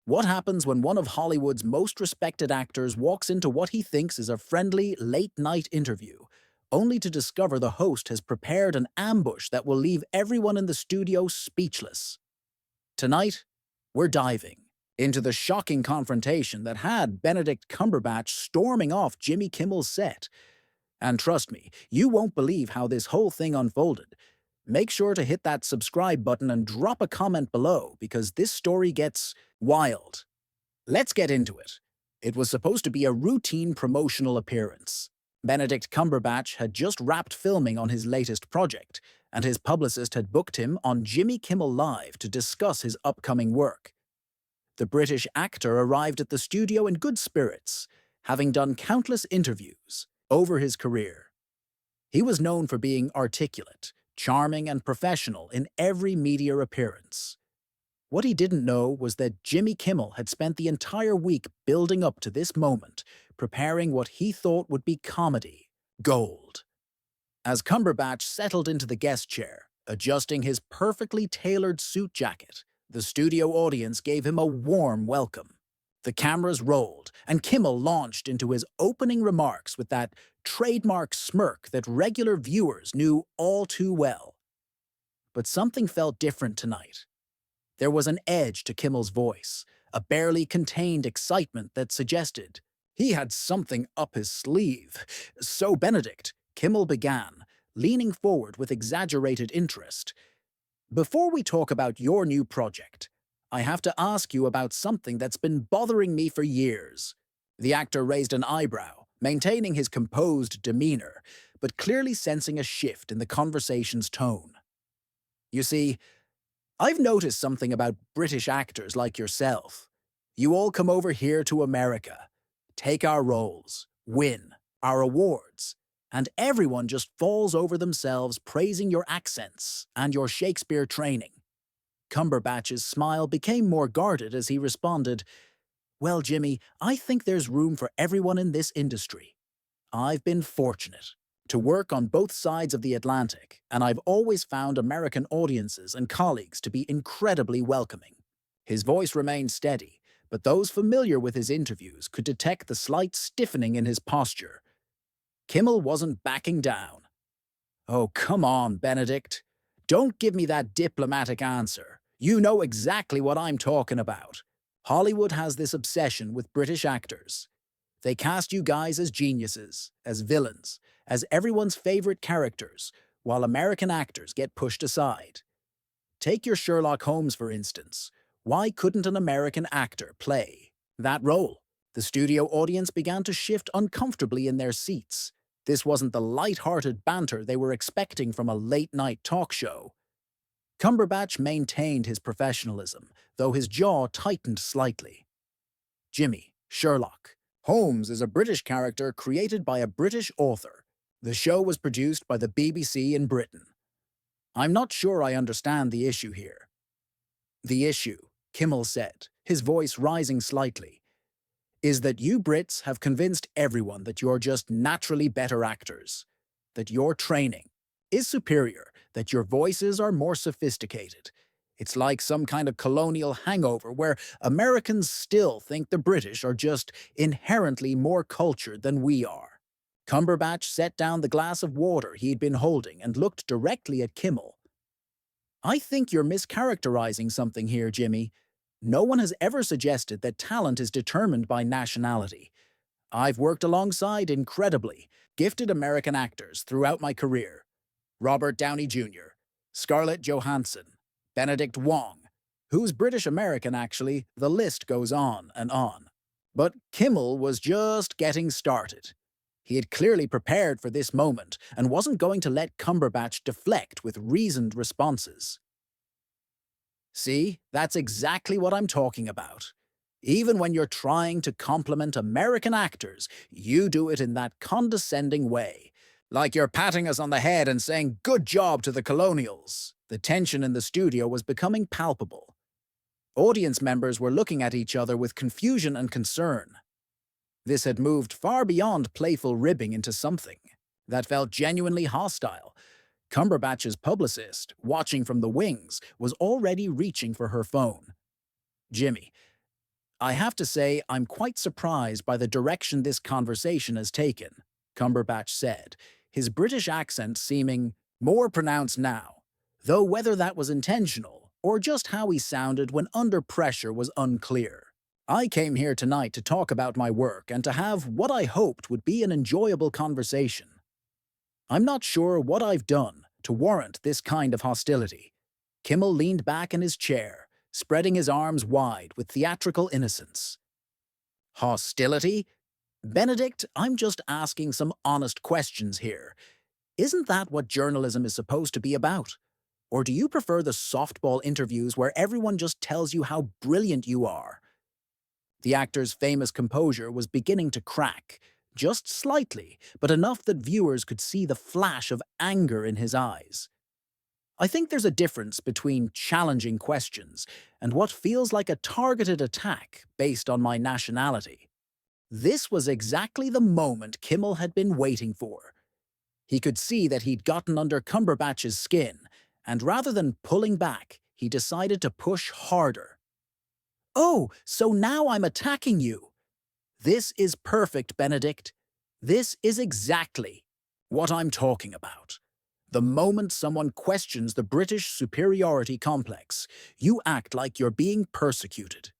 What happens when one of Hollywood's most respected actors walks into what he thinks is a friendly, late-night interview, only to discover the host has prepared an ambush that will leave everyone in the studio speechless? Tonight, we're diving into the shocking confrontation that had Benedict Cumberbatch storming off Jimmy Kimmel's set. And trust me, you won't believe how this whole thing unfolded. Make sure to hit that subscribe button and drop a comment below because this story gets wild. Let's get into it. It was supposed to be a routine promotional appearance. Benedict Cumberbatch had just wrapped filming on his latest project, and his publicist had booked him on Jimmy Kimmel Live to discuss his upcoming work. The British actor arrived at the studio in good spirits, having done countless interviews over his career. He was known for being articulate, charming, and professional in every media appearance. What he didn't know was that Jimmy Kimmel had spent the entire week building up to this moment, preparing what he thought would be comedy gold. As Cumberbatch settled into the guest chair, adjusting his perfectly tailored suit jacket, the studio audience gave him a warm welcome. The cameras rolled, and Kimmel launched into his opening remarks with that trademark smirk that regular viewers knew all too well. But something felt different tonight. There was an edge to Kimmel's voice, a barely contained excitement that suggested he had something up his sleeve. "So, Benedict," Kimmel began, leaning forward with exaggerated interest, "before we talk about your new project, I have to ask you about something that's been bothering me for years." The actor raised an eyebrow, maintaining his composed demeanor, but clearly sensing a shift in the conversation's tone. "You see, I've noticed something about British actors like yourself. You all come over here to America, take our roles, win our awards, and everyone just falls over themselves praising your accents and your Shakespeare training." Cumberbatch's smile became more guarded as he responded, "Well, Jimmy, I think there's room for everyone in this industry. I've been fortunate to work on both sides of the Atlantic, and I've always found American audiences and colleagues to be incredibly welcoming." His voice remained steady, but those familiar with his interviews could detect the slight stiffening in his posture. Kimmel wasn't backing down. "Oh, come on, Benedict. Don't give me that diplomatic answer. You know exactly what I'm talking about. Hollywood has this obsession with British actors. They cast you guys as geniuses, as villains, as everyone's favorite characters, while American actors get pushed aside. Take your Sherlock Holmes, for instance. Why couldn't an American actor play that role?" The studio audience began to shift uncomfortably in their seats. This wasn't the light-hearted banter they were expecting from a late-night talk show. Cumberbatch maintained his professionalism, though his jaw tightened slightly. "Jimmy, Sherlock Holmes is a British character created by a British author. The show was produced by the BBC in Britain. I'm not sure I understand the issue here." "The issue," Kimmel said, his voice rising slightly, "is that you Brits have convinced everyone that you're just naturally better actors, that your training is superior, that your voices are more sophisticated. It's like some kind of colonial hangover where Americans still think the British are just inherently more cultured than we are." Cumberbatch set down the glass of water he'd been holding and looked directly at Kimmel. "I think you're mischaracterizing something here, Jimmy. No one has ever suggested that talent is determined by nationality. I've worked alongside incredibly gifted American actors throughout my career. Robert Downey Jr., Scarlett Johansson, Benedict Wong, who's British-American actually, the list goes on and on. But Kimmel was just getting started. He had clearly prepared for this moment and wasn't going to let Cumberbatch deflect with reasoned responses. "See, that's exactly what I'm talking about. Even when you're trying to compliment American actors, you do it in that condescending way, like you're patting us on the head and saying, 'Good job' to the colonials." The tension in the studio was becoming palpable. Audience members were looking at each other with confusion and concern. This had moved far beyond playful ribbing into something that felt genuinely hostile. Cumberbatch's publicist, watching from the wings, was already reaching for her phone. "Jimmy, I have to say, I'm quite surprised by the direction this conversation has taken, Cumberbatch said, his British accent seeming more pronounced now, though whether that was intentional or just how he sounded when under pressure was unclear. I came here tonight to talk about my work and to have what I hoped would be an enjoyable conversation. I'm not sure what I've done to warrant this kind of hostility. Kimmel leaned back in his chair, spreading his arms wide with theatrical innocence. Hostility? Benedict, I'm just asking some honest questions here. Isn't that what journalism is supposed to be about? Or do you prefer the softball interviews where everyone just tells you how brilliant you are? The actor's famous composure was beginning to crack, just slightly, but enough that viewers could see the flash of anger in his eyes. I think there's a difference between challenging questions and what feels like a targeted attack based on my nationality. This was exactly the moment Kimmel had been waiting for. He could see that he'd gotten under Cumberbatch's skin, and rather than pulling back, he decided to push harder. "Oh, so now I'm attacking you. This is perfect, Benedict. This is exactly what I'm talking about. The moment someone questions the British superiority complex, you act like you're being persecuted."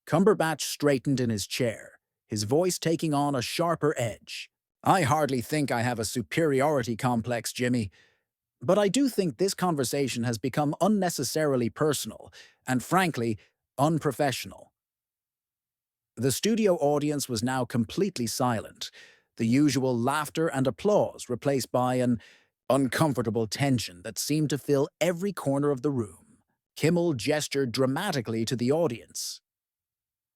Cumberbatch straightened in his chair, his voice taking on a sharper edge. "I hardly think I have a superiority complex, Jimmy. But I do think this conversation has become unnecessarily personal and, frankly, unprofessional." The studio audience was now completely silent, the usual laughter and applause replaced by an uncomfortable tension that seemed to fill every corner of the room. Kimmel gestured dramatically to the audience.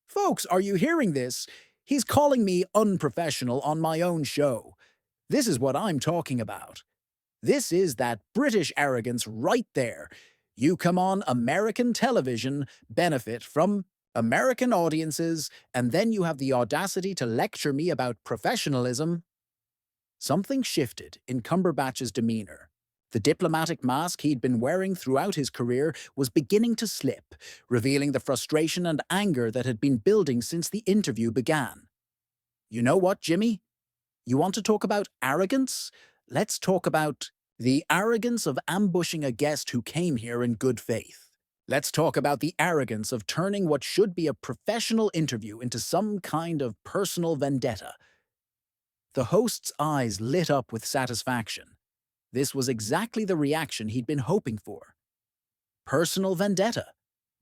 "Folks, are you hearing this? He's calling me unprofessional on my own show. This is what I'm talking about. This is that British arrogance right there. You come on American television, benefit from American audiences, and then you have the audacity to lecture me about professionalism." Something shifted in Cumberbatch's demeanor. The diplomatic mask he'd been wearing throughout his career was beginning to slip, revealing the frustration and anger that had been building since the interview began. "You know what, Jimmy? You want to talk about arrogance? Let's talk about the arrogance of ambushing a guest who came here in good faith. Let's talk about the arrogance of turning what should be a professional interview into some kind of personal vendetta." The host's eyes lit up with satisfaction. This was exactly the reaction he'd been hoping for. Personal vendetta.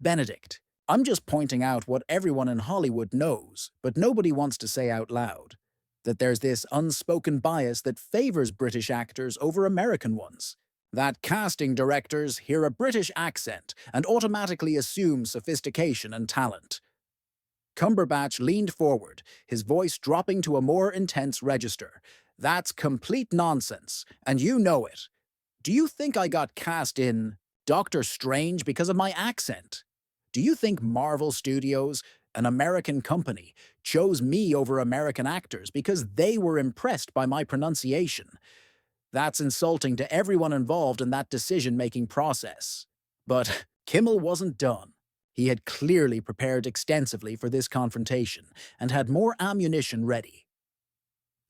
Benedict, I'm just pointing out what everyone in Hollywood knows, but nobody wants to say out loud. That there's this unspoken bias that favors British actors over American ones. That casting directors hear a British accent and automatically assume sophistication and talent. Cumberbatch leaned forward, his voice dropping to a more intense register. "That's complete nonsense, and you know it. Do you think I got cast in Doctor Strange because of my accent? Do you think Marvel Studios, an American company, chose me over American actors because they were impressed by my pronunciation? That's insulting to everyone involved in that decision-making process." But Kimmel wasn't done. He had clearly prepared extensively for this confrontation and had more ammunition ready.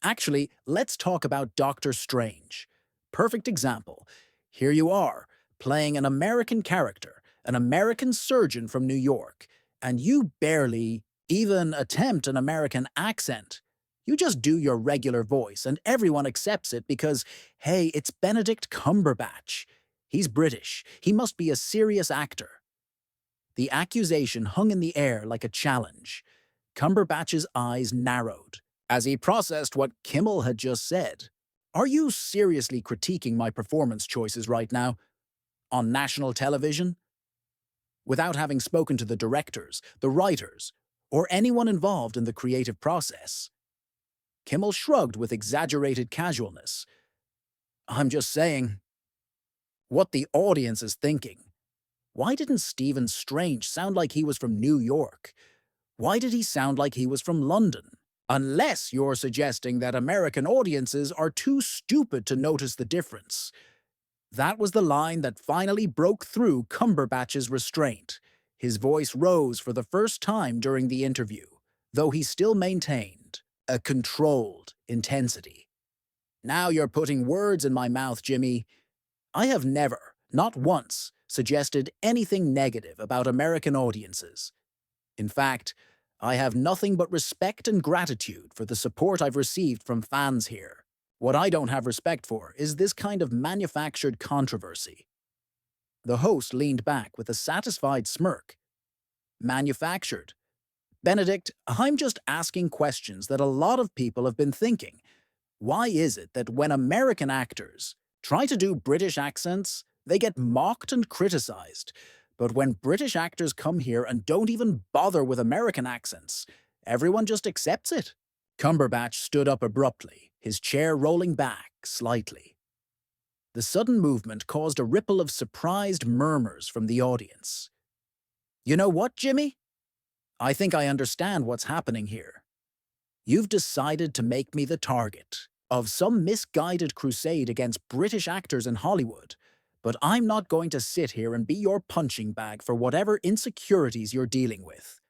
"Actually, let's talk about Doctor Strange. Perfect example. Here you are, playing an American character, an American surgeon from New York, and you barely even attempt an American accent. You just do your regular voice, and everyone accepts it because, hey, it's Benedict Cumberbatch. He's British. He must be a serious actor." The accusation hung in the air like a challenge. Cumberbatch's eyes narrowed as he processed what Kimmel had just said. "Are you seriously critiquing my performance choices right now? On national television?" Without having spoken to the directors, the writers, or anyone involved in the creative process. Kimmel shrugged with exaggerated casualness. "I'm just saying what the audience is thinking. Why didn't Stephen Strange sound like he was from New York? Why did he sound like he was from London? Unless you're suggesting that American audiences are too stupid to notice the difference." That was the line that finally broke through Cumberbatch's restraint. His voice rose for the first time during the interview, though he still maintained a controlled intensity. Now you're putting words in my mouth, Jimmy. I have never, not once, suggested anything negative about American audiences. In fact, I have nothing but respect and gratitude for the support I've received from fans here. What I don't have respect for is this kind of manufactured controversy. The host leaned back with a satisfied smirk. Manufactured. Benedict, I'm just asking questions that a lot of people have been thinking. Why is it that when American actors try to do British accents, they get mocked and criticized? But when British actors come here and don't even bother with American accents, everyone just accepts it. Cumberbatch stood up abruptly, his chair rolling back slightly. The sudden movement caused a ripple of surprised murmurs from the audience. You know what, Jimmy? I think I understand what's happening here. You've decided to make me the target of some misguided crusade against British actors in Hollywood, but I'm not going to sit here and be your punching bag for whatever insecurities you're dealing with.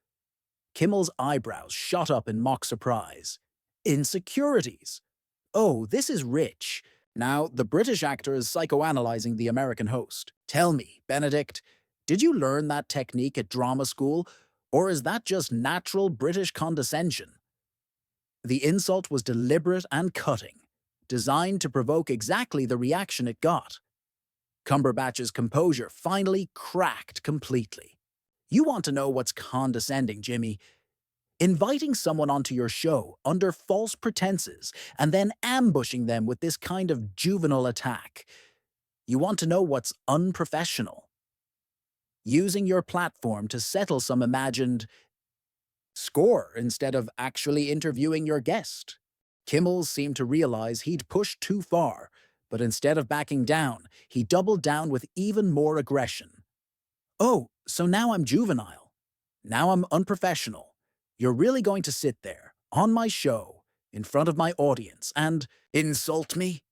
Kimmel's eyebrows shot up in mock surprise. Insecurities? Oh, this is rich. Now, the British actor is psychoanalyzing the American host. Tell me, Benedict, did you learn that technique at drama school, or is that just natural British condescension? The insult was deliberate and cutting, designed to provoke exactly the reaction it got. Cumberbatch's composure finally cracked completely. You want to know what's condescending, Jimmy? Inviting someone onto your show under false pretenses and then ambushing them with this kind of juvenile attack. You want to know what's unprofessional? Using your platform to settle some imagined score instead of actually interviewing your guest. Kimmel seemed to realize he'd pushed too far, but instead of backing down, he doubled down with even more aggression. Oh, so now I'm juvenile. Now I'm unprofessional. You're really going to sit there, on my show, in front of my audience, and insult me?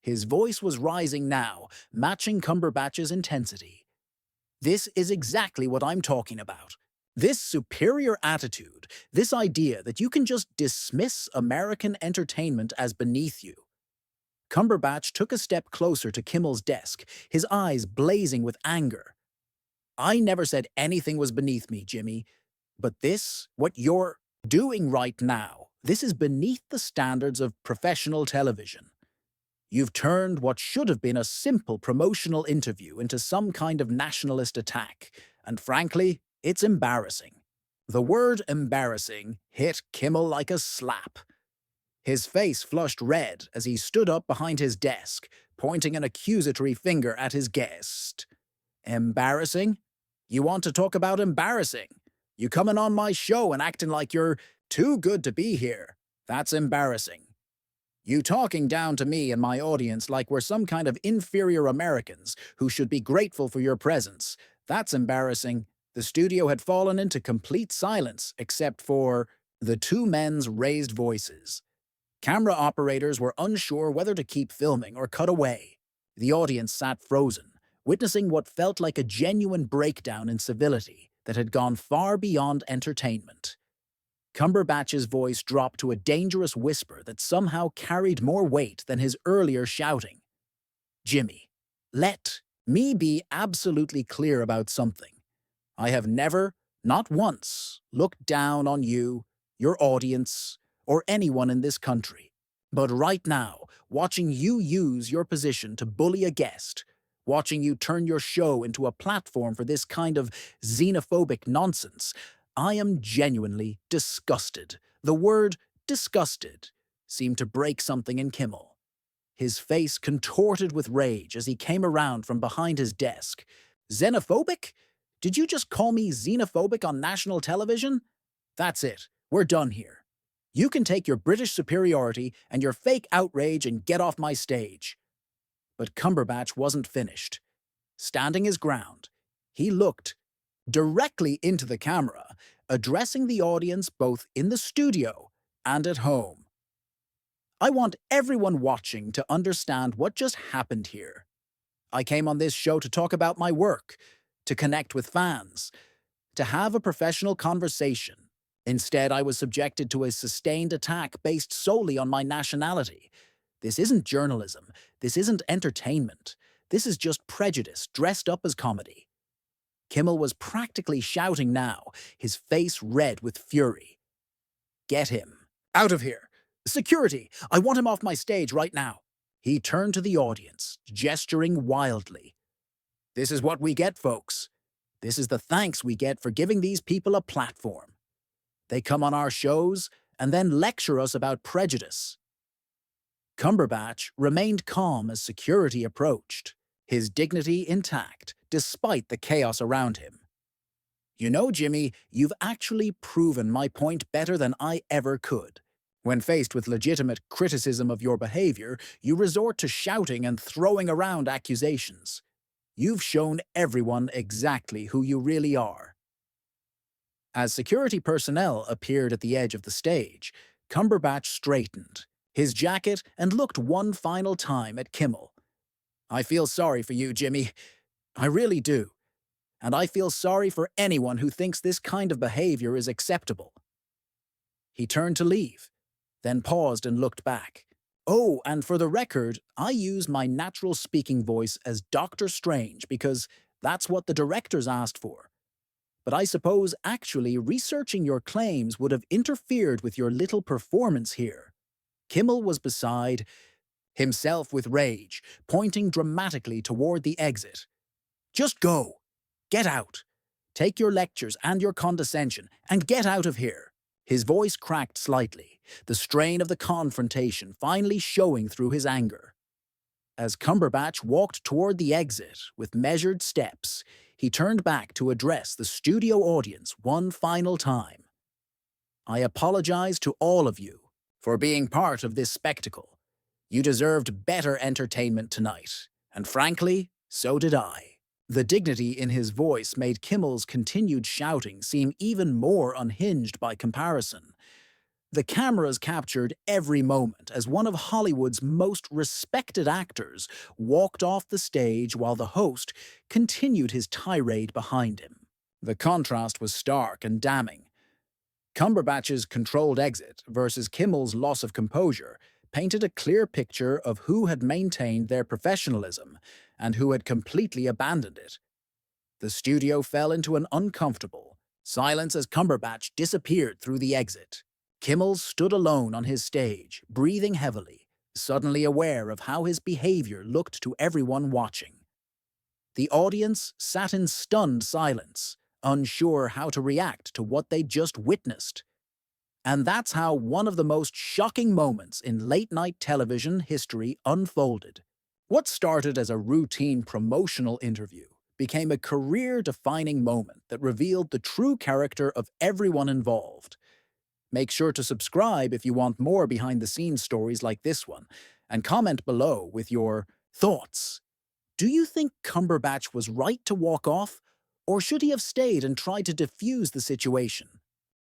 His voice was rising now, matching Cumberbatch's intensity. This is exactly what I'm talking about. This superior attitude, this idea that you can just dismiss American entertainment as beneath you. Cumberbatch took a step closer to Kimmel's desk, his eyes blazing with anger. I never said anything was beneath me, Jimmy. But this, what you're doing right now, this is beneath the standards of professional television. You've turned what should have been a simple promotional interview into some kind of nationalist attack, and frankly, it's embarrassing. The word embarrassing hit Kimmel like a slap. His face flushed red as he stood up behind his desk, pointing an accusatory finger at his guest. Embarrassing? You want to talk about embarrassing? You coming on my show and acting like you're too good to be here. That's embarrassing. You talking down to me and my audience like we're some kind of inferior Americans who should be grateful for your presence. That's embarrassing. The studio had fallen into complete silence except for the two men's raised voices. Camera operators were unsure whether to keep filming or cut away. The audience sat frozen, witnessing what felt like a genuine breakdown in civility that had gone far beyond entertainment. Cumberbatch's voice dropped to a dangerous whisper that somehow carried more weight than his earlier shouting. Jimmy, let me be absolutely clear about something. I have never, not once, looked down on you, your audience, or anyone in this country. But right now, watching you use your position to bully a guest, watching you turn your show into a platform for this kind of xenophobic nonsense, I am genuinely disgusted. The word disgusted seemed to break something in Kimmel. His face contorted with rage as he came around from behind his desk. Xenophobic? Did you just call me xenophobic on national television? That's it. We're done here. You can take your British superiority and your fake outrage and get off my stage. But Cumberbatch wasn't finished. Standing his ground, he looked directly into the camera, addressing the audience both in the studio and at home. I want everyone watching to understand what just happened here. I came on this show to talk about my work, to connect with fans. to have a professional conversation. Instead, I was subjected to a sustained attack based solely on my nationality. This isn't journalism. This isn't entertainment. This is just prejudice dressed up as comedy. Kimmel was practically shouting now, his face red with fury. Get him. Out of here. Security! I want him off my stage right now. He turned to the audience, gesturing wildly. This is what we get, folks. This is the thanks we get for giving these people a platform. They come on our shows and then lecture us about prejudice. Cumberbatch remained calm as security approached, his dignity intact despite the chaos around him. You know, Jimmy, you've actually proven my point better than I ever could. When faced with legitimate criticism of your behavior, you resort to shouting and throwing around accusations. You've shown everyone exactly who you really are. As security personnel appeared at the edge of the stage, Cumberbatch straightened his jacket and looked one final time at Kimmel. I feel sorry for you, Jimmy. I really do. And I feel sorry for anyone who thinks this kind of behavior is acceptable. He turned to leave, then paused and looked back. Oh, and for the record, I use my natural speaking voice as Dr. Strange because that's what the directors asked for. But I suppose actually researching your claims would have interfered with your little performance here. Kimmel was beside himself with rage, pointing dramatically toward the exit. Just go. Get out. Take your lectures and your condescension and get out of here. His voice cracked slightly, the strain of the confrontation finally showing through his anger. As Cumberbatch walked toward the exit with measured steps, he turned back to address the studio audience one final time. I apologize to all of you for being part of this spectacle. You deserved better entertainment tonight, and frankly, so did I. The dignity in his voice made Kimmel's continued shouting seem even more unhinged by comparison. The cameras captured every moment as one of Hollywood's most respected actors walked off the stage while the host continued his tirade behind him. The contrast was stark and damning. Cumberbatch's controlled exit versus Kimmel's loss of composure painted a clear picture of who had maintained their professionalism and who had completely abandoned it. The studio fell into an uncomfortable silence as Cumberbatch disappeared through the exit. Kimmel stood alone on his stage, breathing heavily, suddenly aware of how his behavior looked to everyone watching. The audience sat in stunned silence, unsure how to react to what they'd just witnessed. And that's how one of the most shocking moments in late-night television history unfolded. What started as a routine promotional interview became a career-defining moment that revealed the true character of everyone involved. Make sure to subscribe if you want more behind-the-scenes stories like this one, and comment below with your thoughts. Do you think Cumberbatch was right to walk off, or should he have stayed and tried to defuse the situation?